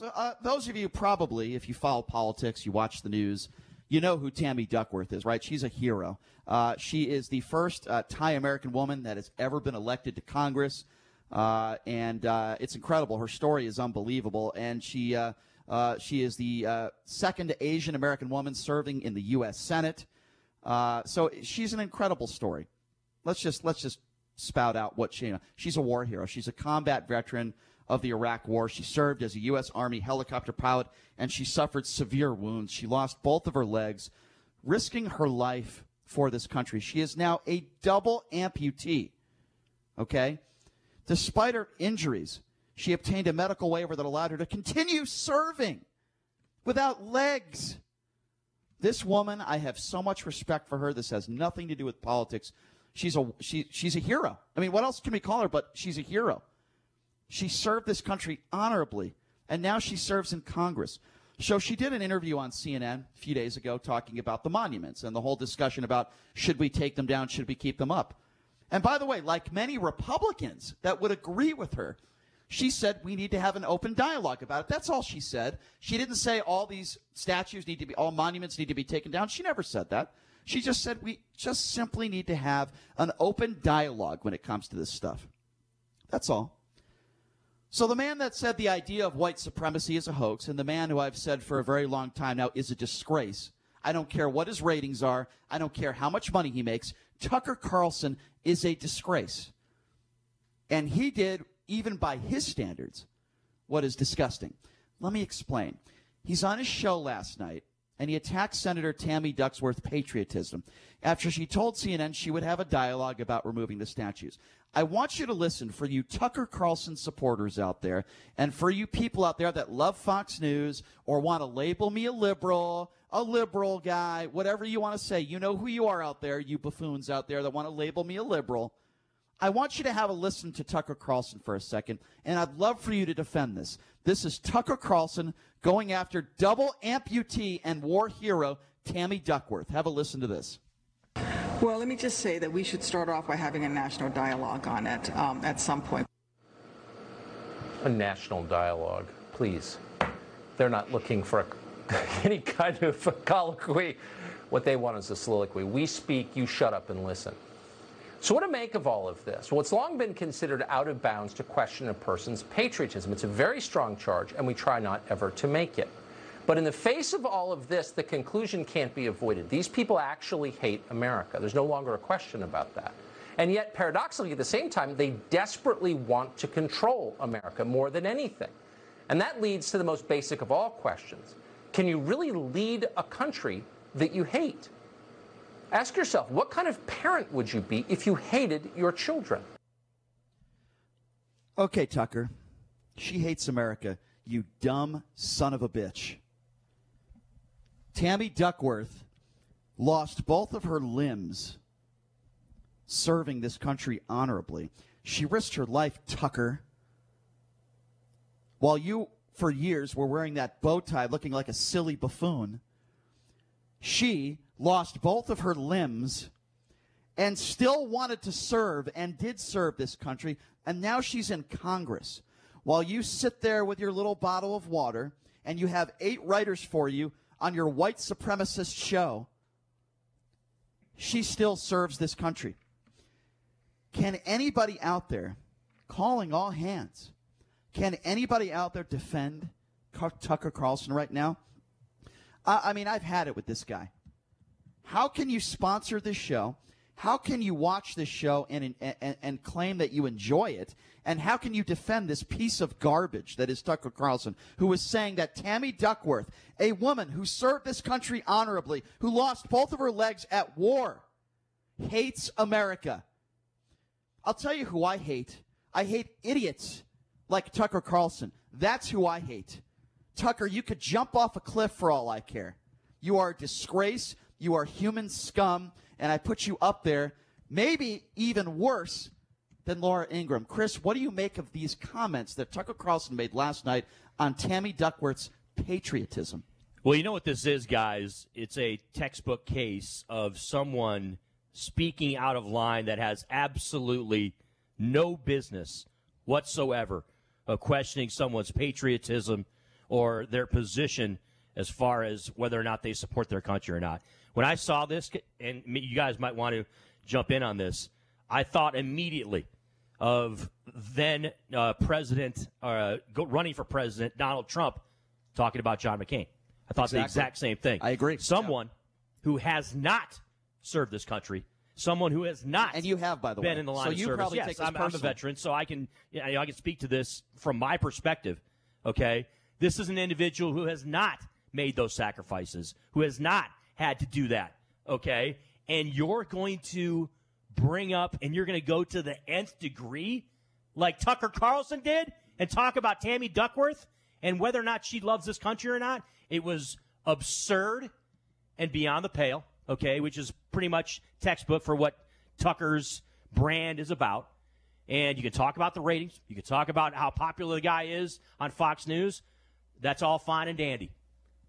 So those of you probably, if you follow politics, you watch the news, you know who Tammy Duckworth is, right? She's a hero. She is the first Thai American woman that has ever been elected to Congress, and it's incredible. Her story is unbelievable, and she is the second Asian American woman serving in the U.S. Senate. So she's an incredible story. Let's just spout out what she's a war hero. She's a combat veteran of the Iraq War. She served as a U.S. Army helicopter pilot, and she suffered severe wounds. She lost both of her legs, risking her life for this country. She is now a double amputee, okay? Despite her injuries, she obtained a medical waiver that allowed her to continue serving without legs. This woman, I have so much respect for her. This has nothing to do with politics. She's a hero. I mean, what else can we call her but she's a hero? She served this country honorably, and now she serves in Congress. So she did an interview on CNN a few days ago talking about the monuments and the whole discussion about should we take them down, should we keep them up. And by the way, like many Republicans that would agree with her, she said we need to have an open dialogue about it. That's all she said. She didn't say all these statues need to be, all monuments need to be taken down. She never said that. She just said we just simply need to have an open dialogue when it comes to this stuff. That's all. So the man that said the idea of white supremacy is a hoax, and the man who I've said for a very long time now is a disgrace. I don't care what his ratings are. I don't care how much money he makes. Tucker Carlson is a disgrace. And he did, even by his standards, what is disgusting. Let me explain. He's on his show last night, and he attacked Senator Tammy Duckworth's patriotism after she told CNN she would have a dialogue about removing the statues. I want you to listen, for you Tucker Carlson supporters out there, and for you people out there that love Fox News or want to label me a liberal guy, whatever you want to say. You know who you are out there, you buffoons out there that want to label me a liberal. I want you to have a listen to Tucker Carlson for a second, and I'd love for you to defend this. This is Tucker Carlson going after double amputee and war hero Tammy Duckworth. Have a listen to this. Well, let me just say that we should start off by having a national dialogue on it at some point. A national dialogue, please. They're not looking for any kind of colloquy. What they want is a soliloquy. We speak, you shut up and listen. So what to make of all of this? Well, it's long been considered out of bounds to question a person's patriotism. It's a very strong charge, and we try not ever to make it. But in the face of all of this, the conclusion can't be avoided. These people actually hate America. There's no longer a question about that. And yet, paradoxically, at the same time, they desperately want to control America more than anything. And that leads to the most basic of all questions. Can you really lead a country that you hate? Ask yourself, what kind of parent would you be if you hated your children? Okay, Tucker. She hates America, you dumb son of a bitch. Tammy Duckworth lost both of her limbs serving this country honorably. She risked her life, Tucker, while you, for years, were wearing that bow tie looking like a silly buffoon. She lost both of her limbs and still wanted to serve and did serve this country, and now she's in Congress. While you sit there with your little bottle of water and you have 8 writers for you on your white supremacist show, she still serves this country. Can anybody out there, calling all hands, can anybody out there defend Tucker Carlson right now? I mean, I've had it with this guy. How can you sponsor this show? How can you watch this show and claim that you enjoy it? And how can you defend this piece of garbage that is Tucker Carlson, who is saying that Tammy Duckworth, a woman who served this country honorably, who lost both of her legs at war, hates America? I'll tell you who I hate. I hate idiots like Tucker Carlson. That's who I hate. Tucker, you could jump off a cliff for all I care. You are a disgrace. You are human scum. And I put you up there, maybe even worse than Laura Ingraham. Chris, what do you make of these comments that Tucker Carlson made last night on Tammy Duckworth's patriotism? Well, you know what this is, guys? It's a textbook case of someone speaking out of line that has absolutely no business whatsoever of questioning someone's patriotism or their position as far as whether or not they support their country or not. When I saw this, and you guys might want to jump in on this, I thought immediately of then running for president Donald Trump talking about John McCain. I thought the exact same thing. I agree. Someone who has not served this country, someone who has not, and you have, by the way, been in the line of service. Probably yes, take this I'm a veteran, so I can speak to this from my perspective. Okay, this is an individual who has not made those sacrifices, who has not had to do that. Okay, and you're going to bring up and you're going to go to the nth degree like Tucker Carlson did and talk about Tammy Duckworth and whether or not she loves this country or not. It was absurd and beyond the pale, okay, which is pretty much textbook for what Tucker's brand is about. And you can talk about the ratings. You can talk about how popular the guy is on Fox News. That's all fine and dandy.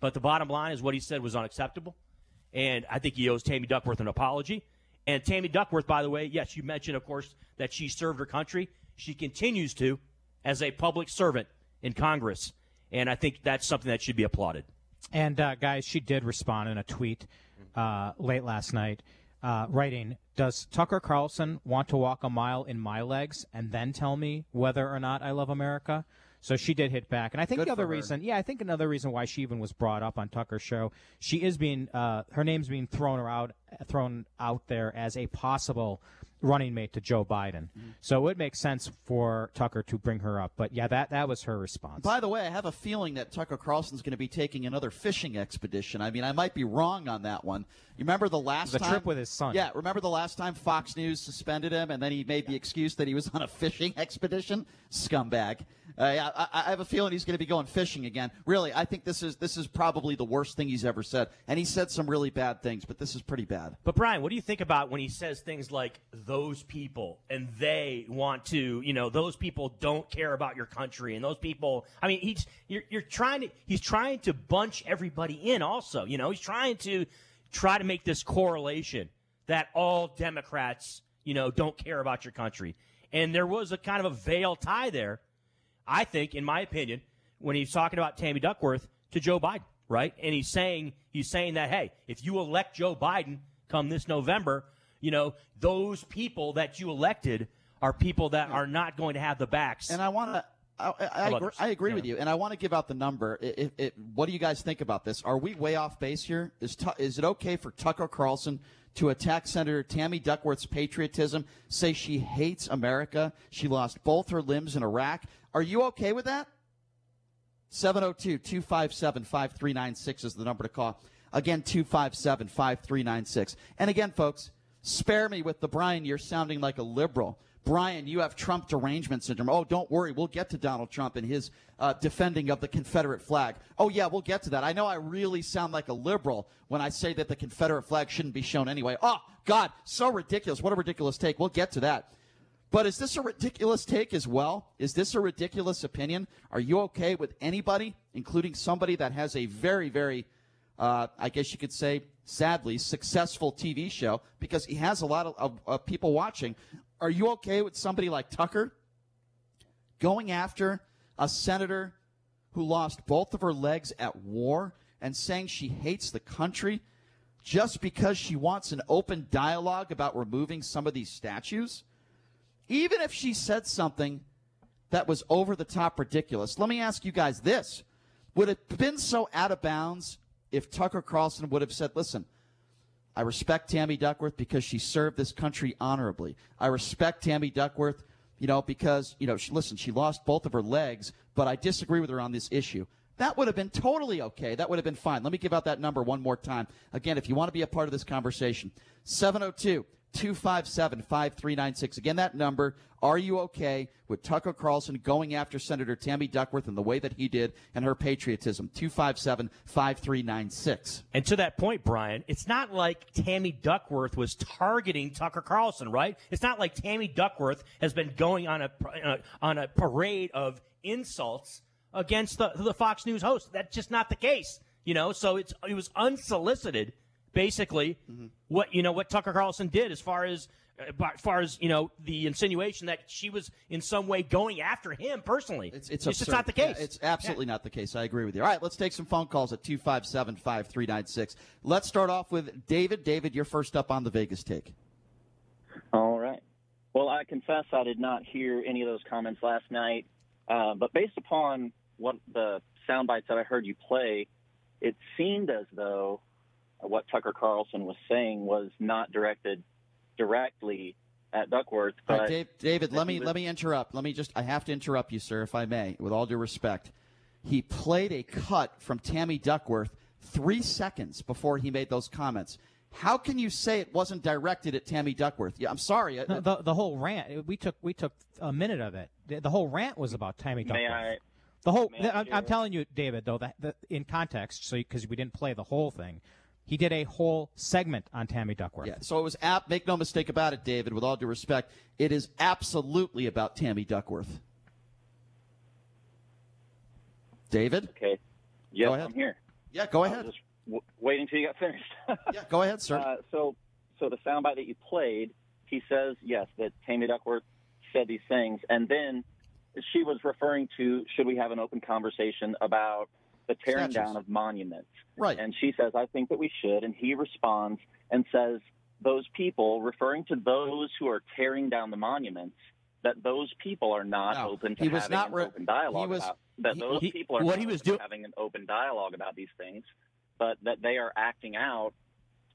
But the bottom line is what he said was unacceptable. And I think he owes Tammy Duckworth an apology. And Tammy Duckworth, by the way, yes, you mentioned, of course, that she served her country. She continues to as a public servant in Congress. And I think that's something that should be applauded. And, guys, she did respond in a tweet late last night, writing, does Tucker Carlson want to walk a mile in my legs and then tell me whether or not I love America? So she did hit back. And I think another reason why she even was brought up on Tucker's show, she is being, her name's being thrown out there as a possible running mate to Joe Biden. So it would make sense for Tucker to bring her up. But, yeah, that was her response. By the way, I have a feeling that Tucker Carlson's going to be taking another fishing expedition. I mean, I might be wrong on that one. You remember the last time? The trip with his son. Yeah, remember the last time Fox News suspended him and then he made the excuse that he was on a fishing expedition? Scumbag. I have a feeling he's going to be going fishing again. Really, I think this is probably the worst thing he's ever said. And he said some really bad things, but this is pretty bad. But, Brian, what do you think about when he says things like those people and they want to, those people don't care about your country and those people, I mean, he's trying to bunch everybody in also. He's trying to make this correlation that all Democrats, don't care about your country. And there was a kind of a veiled tie there, I think, in my opinion, when he's talking about Tammy Duckworth to Joe Biden, right? And he's saying that, hey, if you elect Joe Biden come this November, those people that you elected are people that are not going to have the backs. And I agree with you, and I want to give out the number. What do you guys think about this? Are we way off base here? Is it okay for Tucker Carlson to attack Senator Tammy Duckworth's patriotism, say she hates America, she lost both her limbs in Iraq? Are you okay with that? 702-257-5396 is the number to call. Again, 257-5396. And again, folks, spare me with the Brian, you're sounding like a liberal. Brian, you have Trump derangement syndrome. Oh, don't worry. We'll get to Donald Trump and his defending of the Confederate flag. Oh, yeah, we'll get to that. I know I really sound like a liberal when I say that the Confederate flag shouldn't be shown anyway. Oh, God, so ridiculous. What a ridiculous take. We'll get to that. But is this a ridiculous take as well? Is this a ridiculous opinion? Are you okay with anybody, including somebody that has a very, very, I guess you could say, sadly, successful TV show because he has a lot of people watching? Are you okay with somebody like Tucker going after a senator who lost both of her legs at war and saying she hates the country just because she wants an open dialogue about removing some of these statues? Even if she said something that was over-the-top ridiculous. Let me ask you guys this. Would it have been so out of bounds if Tucker Carlson would have said, listen, I respect Tammy Duckworth because she served this country honorably. I respect Tammy Duckworth, because, she lost both of her legs, but I disagree with her on this issue. That would have been totally okay. That would have been fine. Let me give out that number one more time. Again, if you want to be a part of this conversation, 702-257-5396. Again, that number. Are you okay with Tucker Carlson going after Senator Tammy Duckworth in the way that he did and her patriotism? 257-5396. And to that point, Brian, it's not like Tammy Duckworth was targeting Tucker Carlson, right? It's not like Tammy Duckworth has been going on a parade of insults against the Fox News host. That's just not the case, So it was unsolicited, basically, what Tucker Carlson did as far as as far as, the insinuation that she was in some way going after him personally. It's just not the case. Yeah, it's absolutely not the case. I agree with you. All right, let's take some phone calls at 257-5396. Let's start off with David. David, you're first up on the Vegas take. All right. Well, I confess I did not hear any of those comments last night, but based upon what the sound bites that I heard you play, it seemed as though what Tucker Carlson was saying was not directed directly at Duckworth. But all right, David, let me interrupt. I have to interrupt you, sir, if I may, with all due respect. He played a cut from Tammy Duckworth 3 seconds before he made those comments. How can you say it wasn't directed at Tammy Duckworth? Yeah, I'm sorry. The whole rant, we took a minute of it. The whole rant was about Tammy Duckworth. I'm telling you, David, though, that in context, because we didn't play the whole thing, he did a whole segment on Tammy Duckworth. Yeah, so it was make no mistake about it, David, with all due respect, it is absolutely about Tammy Duckworth. David? Okay. Yes, go ahead. I'm here. Yeah, go ahead. I was just waiting until you got finished. Yeah, go ahead, sir. So the soundbite that you played, he says, yes, that Tammy Duckworth said these things. And then she was referring to, should we have an open conversation about the tearing down of monuments? Right. And she says, I think that we should. And he responds and says, those people, referring to those who are tearing down the monuments, that those people are not open to having an open dialogue about. That those people are not open to having an open dialogue about these things, but that they are acting out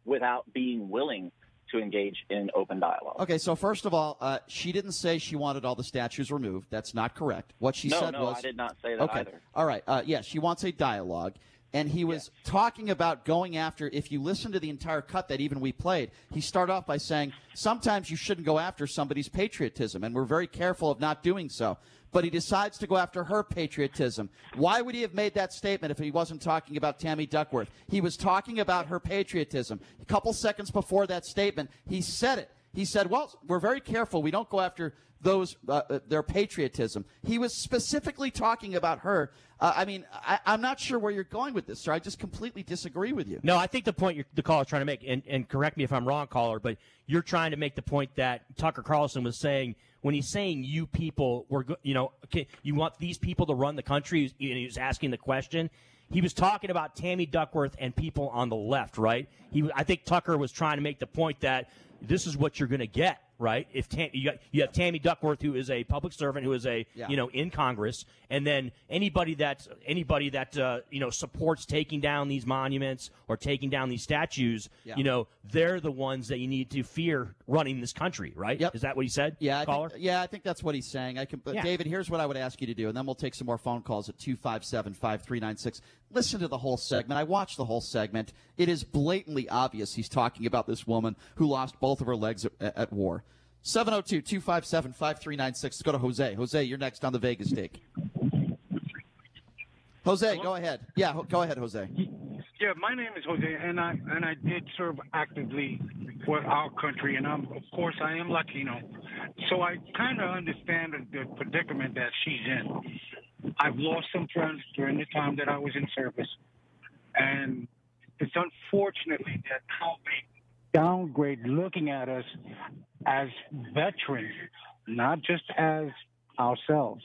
without being willing to engage in open dialogue. Okay, so first of all, she didn't say she wanted all the statues removed. That's not correct. What she said was... No, I did not say that either. All right. Yeah, she wants a dialogue. And he was talking about going after, if you listen to the entire cut that even we played, he started off by saying, sometimes you shouldn't go after somebody's patriotism, and we're very careful of not doing so. But he decides to go after her patriotism. Why would he have made that statement if he wasn't talking about Tammy Duckworth? He was talking about her patriotism. A couple seconds before that statement, he said it. He said, well, we're very careful. We don't go after those their patriotism. He was specifically talking about her. I'm not sure where you're going with this, sir. I just completely disagree with you. No, I think the point the caller's trying to make, and correct me if I'm wrong, caller, but you're trying to make the point that Tucker Carlson was saying when he's saying you people you want these people to run the country, and he was asking the question. He was talking about Tammy Duckworth and people on the left, right? I think Tucker was trying to make the point that this is what you're going to get, right? If you have Tammy Duckworth, who is a public servant, who is in Congress, and then anybody that supports taking down these monuments or taking down these statues, they're the ones that you need to fear running this country, right? Yep. Is that what he said? Yeah, caller? I think that's what he's saying. David, here's what I would ask you to do, and then we'll take some more phone calls at 257-5396. Listen to the whole segment. I watched the whole segment. It is blatantly obvious he's talking about this woman who lost both of her legs at war. 702-257-5396. Let's go to Jose. Jose, you're next on the Vegas take. Jose, hello? Go ahead. Yeah, go ahead, Jose. Yeah, my name is Jose, and I did serve actively for our country, and of course I am Latino, so I kind of understand the predicament that she's in. I've lost some friends during the time that I was in service, and it's unfortunately that how they downgrade looking at us as veterans, not just as ourselves.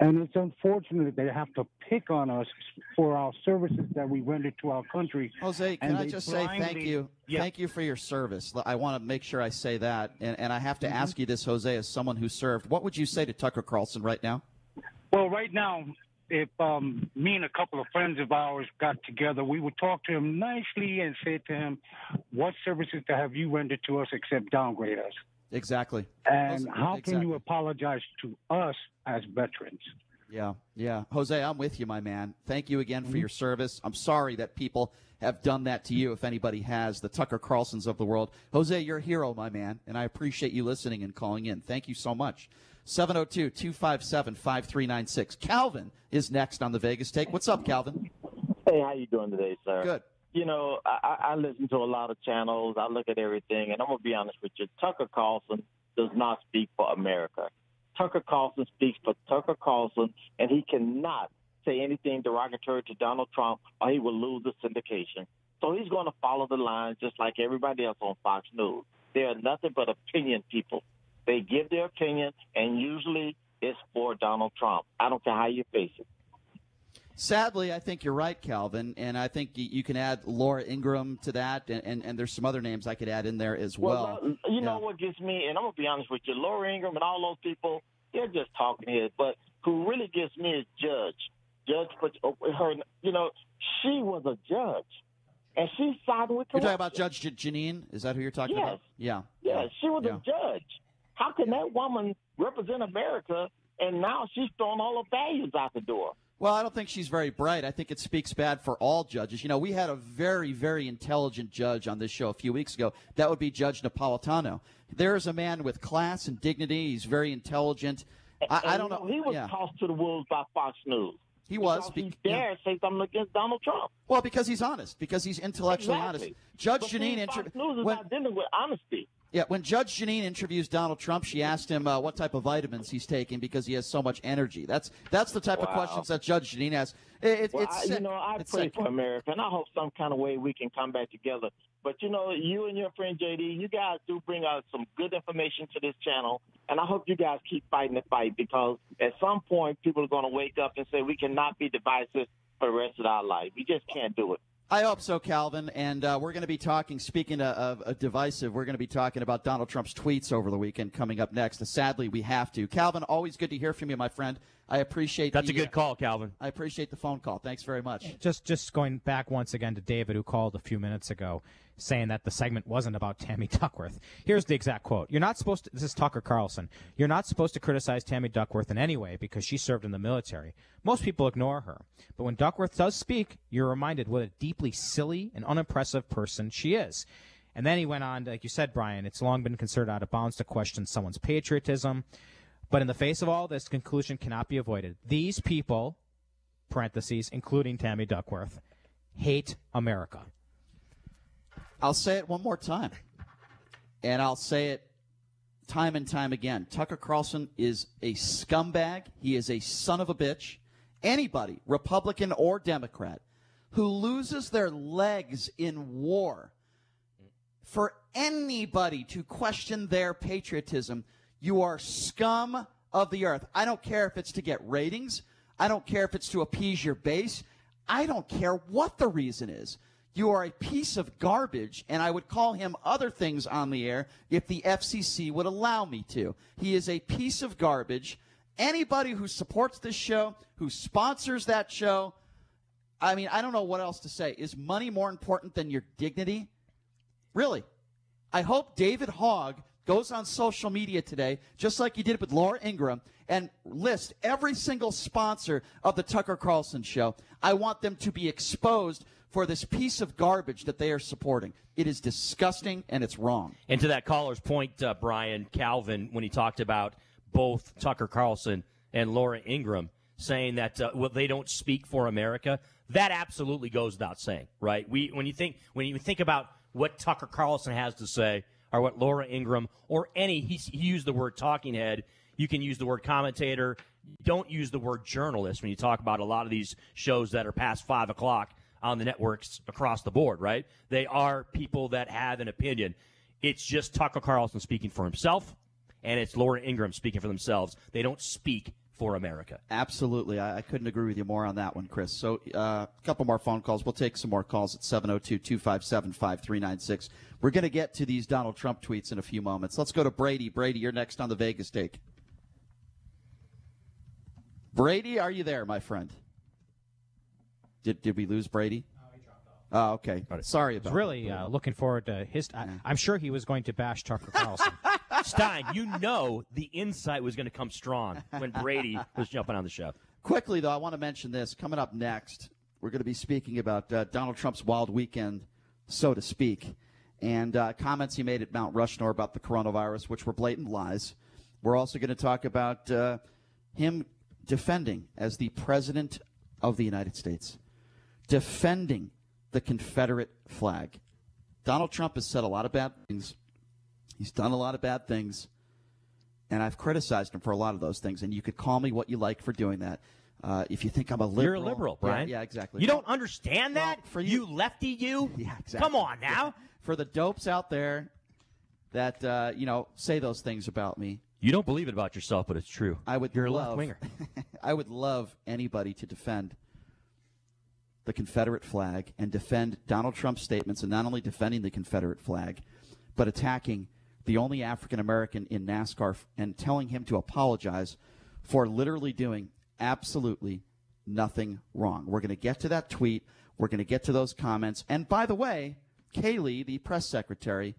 And it's unfortunate they have to pick on us for our services that we rendered to our country. Jose, can I just say thank you? Yeah. Thank you for your service. I want to make sure I say that. And I have to ask you this, Jose, as someone who served. What would you say to Tucker Carlson right now? Well, right now, if me and a couple of friends of ours got together, we would talk to him nicely and say to him, what services have you rendered to us except downgrade us? Exactly. And how can you apologize to us as veterans? Yeah. Jose, I'm with you, my man. Thank you again for your service. I'm sorry that people have done that to you, if anybody has, the Tucker Carlsons of the world. Jose, you're a hero, my man, and I appreciate you listening and calling in. Thank you so much. 702-257-5396. Calvin is next on the Vegas Take. What's up, Calvin? Hey, how you doing today, sir? Good. You know, I listen to a lot of channels. I look at everything, and I'm going to be honest with you. Tucker Carlson does not speak for America. Tucker Carlson speaks for Tucker Carlson, and he cannot say anything derogatory to Donald Trump or he will lose the syndication. So he's going to follow the line just like everybody else on Fox News. They are nothing but opinion people. They give their opinion, and usually it's for Donald Trump. I don't care how you face it. Sadly, I think you're right, Calvin, and I think you can add Laura Ingraham to that, and there's some other names I could add in there as well. You know what gets me, and I'm going to be honest with you, Laura Ingraham and all those people, they're just talking heads, but who really gets me is Judge. Judge, her, she was a judge, and she sided with corruption. You're talking about Judge Janine? Is that who you're talking about? Yeah. Yeah, she was a judge. How can that woman represent America, and now she's throwing all her values out the door? Well, I don't think she's very bright. I think it speaks bad for all judges. We had a very, very intelligent judge on this show a few weeks ago. That would be Judge Napolitano. There is a man with class and dignity. He's very intelligent. I don't know. He was tossed to the wolves by Fox News. He was. He dared say something against Donald Trump. Well, because he's honest. Because he's intellectually honest. Judge Janine Fox News is not dealing with honesty. Yeah, when Judge Janine interviews Donald Trump, she asked him what type of vitamins he's taking because he has so much energy. That's the type of questions that Judge Janine has. I pray for America, and I hope some kind of way we can come back together. But, you and your friend JD, you guys do bring out some good information to this channel, and I hope you guys keep fighting the fight because at some point people are going to wake up and say we cannot be divisive for the rest of our life. We just can't do it. I hope so, Calvin. And we're going to be talking, speaking of divisive, we're going to be talking about Donald Trump's tweets over the weekend coming up next. Sadly, we have to. Calvin, always good to hear from you, my friend. I appreciate That's a good call, Calvin. I appreciate the phone call. Thanks very much. Just going back once again to David, who called a few minutes ago, saying that the segment wasn't about Tammy Duckworth. Here's the exact quote. You're not supposed to, this is Tucker Carlson, you're not supposed to criticize Tammy Duckworth in any way because she served in the military. Most people ignore her. But when Duckworth does speak, you're reminded what a deeply silly and unimpressive person she is. And then he went on, like you said, Brian, it's long been considered out of bounds to question someone's patriotism. But in the face of all this, conclusion cannot be avoided. These people, parentheses, including Tammy Duckworth, hate America. I'll say it one more time, and I'll say it time and time again. Tucker Carlson is a scumbag. He is a son of a bitch. Anybody, Republican or Democrat, who loses their legs in war, for anybody to question their patriotism, you are scum of the earth. I don't care if it's to get ratings. I don't care if it's to appease your base. I don't care what the reason is. You are a piece of garbage, and I would call him other things on the air if the FCC would allow me to. He is a piece of garbage. Anybody who supports this show, who sponsors that show, I mean, I don't know what else to say. Is money more important than your dignity? Really? I hope David Hogg goes on social media today, just like he did with Laura Ingraham, and list every single sponsor of the Tucker Carlson show. I want them to be exposed for this piece of garbage that they are supporting. It is disgusting, and it's wrong. And to that caller's point, Brian, Calvin, when he talked about both Tucker Carlson and Laura Ingraham saying that they don't speak for America, that absolutely goes without saying, right? When you think about what Tucker Carlson has to say, or what Laura Ingraham, or he used the word talking head. You can use the word commentator. Don't use the word journalist when you talk about a lot of these shows that are past 5 o'clock on the networks across the board, right? They are people that have an opinion. It's just Tucker Carlson speaking for himself, and it's Laura Ingraham speaking for themselves. They don't speak for America. Absolutely. I couldn't agree with you more on that one, Chris. So a couple more phone calls. We'll take some more calls at 702-257-5396. We're going to get to these Donald Trump tweets in a few moments. Let's go to Brady. Brady, you're next on the Vegas take. Brady, are you there, my friend? Did we lose Brady? Oh, he dropped off. Oh, okay. Sorry about that. Really looking forward to his. I'm sure he was going to bash Tucker Carlson. Stein, you know the insight was going to come strong when Brady was jumping on the show. Quickly, though, I want to mention this. Coming up next, we're going to be speaking about Donald Trump's wild weekend, so to speak, and comments he made at Mount Rushmore about the coronavirus, which were blatant lies. We're also going to talk about him defending as the President of the United States, defending the Confederate flag. Donald Trump has said a lot of bad things. He's done a lot of bad things, and I've criticized him for a lot of those things, and you could call me what you like for doing that. If you think I'm a liberal. You're a liberal, Brian. Yeah, exactly. You don't understand that? Well, for you lefty, you? Yeah, exactly. Come on now. Yeah. For the dopes out there, that, say those things about me. You don't believe it about yourself, but it's true. You're a left-winger. I would love anybody to defend the Confederate flag and defend Donald Trump's statements, and not only defending the Confederate flag, but attacking the only African-American in NASCAR and telling him to apologize for literally doing absolutely nothing wrong. We're going to get to that tweet. We're going to get to those comments. And by the way, Kayleigh, the press secretary,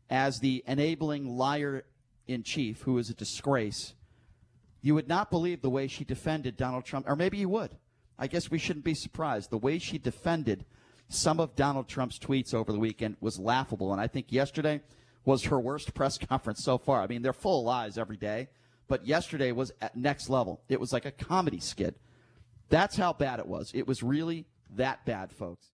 as the enabling liar-in-chief, who is a disgrace, you would not believe the way she defended Donald Trump, or maybe you would. I guess we shouldn't be surprised. The way she defended some of Donald Trump's tweets over the weekend was laughable, and I think yesterday was her worst press conference so far. I mean, they're full of lies every day, but yesterday was at next level. It was like a comedy skit. That's how bad it was. It was really that bad, folks.